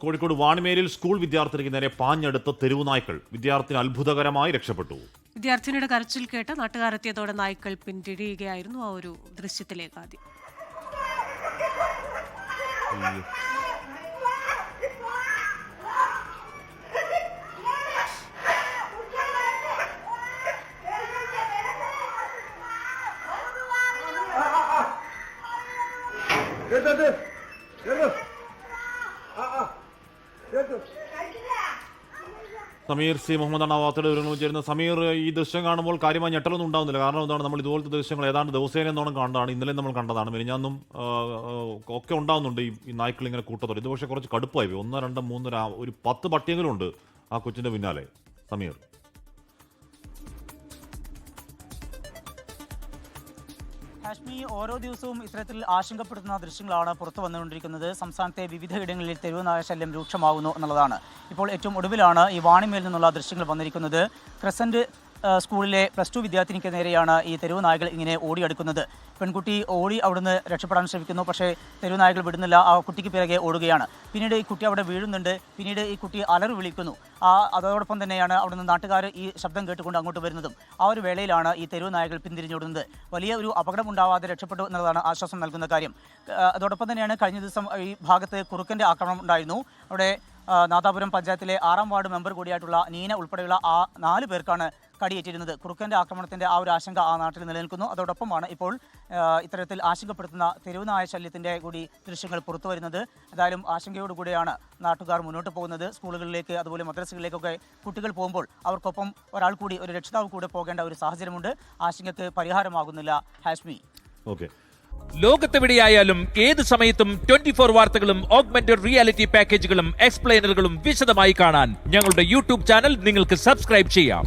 Kozhikode വാണിമേലിൽ school വിദ്യാർത്ഥിനിക്ക് നേരെ പാഞ്ഞെടുത്ത തെരുവുനായ്ക്കൾ. വിദ്യാർത്ഥിനി അത്ഭുതകരമായി രക്ഷപ്പെട്ടു. വിദ്യാർത്ഥിനിയുടെ കരച്ചിൽ കേട്ട് നാട്ടുകാരെത്തിയതോടെ നായ്ക്കൾ പിന്തിരിയുകയായിരുന്നു. ആ ഒരു ദൃശ്യത്തിലേക്ക് ആദ്യം. സമീർ സി മുഹമ്മദ് ആണ് വാർത്തയുടെ വിവരങ്ങൾ ചേരുന്ന. സമീർ, ഈ ദൃശ്യം കാണുമ്പോൾ കാര്യമായി ഞെട്ടലൊന്നും ഉണ്ടാവുന്നില്ല. കാരണം എന്താണ്, നമ്മൾ ഇതുപോലത്തെ ദൃശ്യങ്ങൾ ഏതാണ്ട് ദിവസേന എന്നോണം കണ്ടതാണ്. ഇന്നലെ നമ്മൾ കണ്ടതാണ്, മിനിഞ്ഞാന്നും ഒക്കെ ഉണ്ടാവുന്നുണ്ട് ഈ നായ്ക്കൾ ഇങ്ങനെ കൂട്ടത്തോടെ. ഇത് പക്ഷേ കുറച്ച് കടുപ്പായി. 1, 2, 3 ഒരു 10 പട്ടിയെങ്കിലും ഉണ്ട് ആ കൊച്ചിന്റെ പിന്നാലെ. സമീർ, കാശ്മീർ ഓരോ ദിവസവും ഇത്തരത്തിൽ ആശങ്കപ്പെടുത്തുന്ന ദൃശ്യങ്ങളാണ് പുറത്തു വന്നുകൊണ്ടിരിക്കുന്നത്. സംസ്ഥാനത്തെ വിവിധയിടങ്ങളിൽ തെരുവുനായ ശല്യം രൂക്ഷമാകുന്നു എന്നുള്ളതാണ്. ഇപ്പോൾ ഏറ്റവും ഒടുവിലാണ് ഈ വാണിമേൽ നിന്നുള്ള ദൃശ്യങ്ങൾ വന്നിരിക്കുന്നത്. ക്രസന്റ് സ്കൂളിലെ +2 വിദ്യാർത്ഥിനിക്ക് നേരെയാണ് ഈ തെരുവ് നായകൾ ഇങ്ങനെ ഓടിയെടുക്കുന്നത്. പെൺകുട്ടി ഓടി അവിടുന്ന് രക്ഷപ്പെടാൻ ശ്രമിക്കുന്നു. പക്ഷേ തെരുവ് നായകൾ വിടുന്നില്ല. ആ കുട്ടിക്ക് പിറകെ ഓടുകയാണ്. പിന്നീട് ഈ കുട്ടി അവിടെ വീഴുന്നുണ്ട്. പിന്നീട് ഈ കുട്ടി അലറി വിളിക്കുന്നു. അതോടൊപ്പം തന്നെയാണ് അവിടുന്ന് നാട്ടുകാർ ഈ ശബ്ദം കേട്ടുകൊണ്ട് അങ്ങോട്ട് വരുന്നതും. ആ ഒരു വേളയിലാണ് ഈ തെരുവ് നായകൾ പിന്തിരിഞ്ഞോടുന്നത്. വലിയ ഒരു അപകടമുണ്ടാവാതെ രക്ഷപ്പെട്ടു എന്നതാണ് ആശ്വാസം നൽകുന്ന കാര്യം. അതോടൊപ്പം തന്നെയാണ് കഴിഞ്ഞ ദിവസം ഈ ഭാഗത്ത് കുറുക്കൻ്റെ ആക്രമണം ഉണ്ടായിരുന്നു. അവിടെ നാദാപുരം പഞ്ചായത്തിലെ 6ാം വാർഡ് മെമ്പർ കൂടിയായിട്ടുള്ള നീന ഉൾപ്പെടെയുള്ള 4 പേർക്കാണ് കടിയേറ്റിരുന്നത്. കുറുക്കൻ്റെ ആക്രമണത്തിൻ്റെ ആ ഒരു ആശങ്ക ആ നാട്ടിൽ നിലനിൽക്കുന്നു. അതോടൊപ്പമാണ് ഇപ്പോൾ ഇത്തരത്തിൽ ആശങ്കപ്പെടുത്തുന്ന തെരുവുനായ ശല്യത്തിൻ്റെ കൂടി ദൃശ്യങ്ങൾ പുറത്തു വരുന്നത്. എന്തായാലും ആശങ്കയോടുകൂടിയാണ് നാട്ടുകാർ മുന്നോട്ട് പോകുന്നത്. സ്കൂളുകളിലേക്ക് അതുപോലെ മദ്രസകളിലേക്കൊക്കെ കുട്ടികൾ പോകുമ്പോൾ അവർക്കൊപ്പം ഒരാൾ കൂടി, ഒരു രക്ഷിതാവ് കൂടെ പോകേണ്ട ഒരു സാഹചര്യമുണ്ട്. ആശങ്കയ്ക്ക് പരിഹാരമാകുന്നില്ല. ഹാഷ്മി. ഓക്കെ. ലോകത്തെവിടെയായാലും ഏത് സമയത്തും 24 വാർത്തകളും ഓഗ്മെന്റഡ് റിയാലിറ്റി പാക്കേജുകളും എക്സ്പ്ലെയിനറുകളും വിശദമായി കാണാൻ ഞങ്ങളുടെ യൂട്യൂബ് ചാനൽ നിങ്ങൾക്ക് സബ്സ്ക്രൈബ് ചെയ്യാം.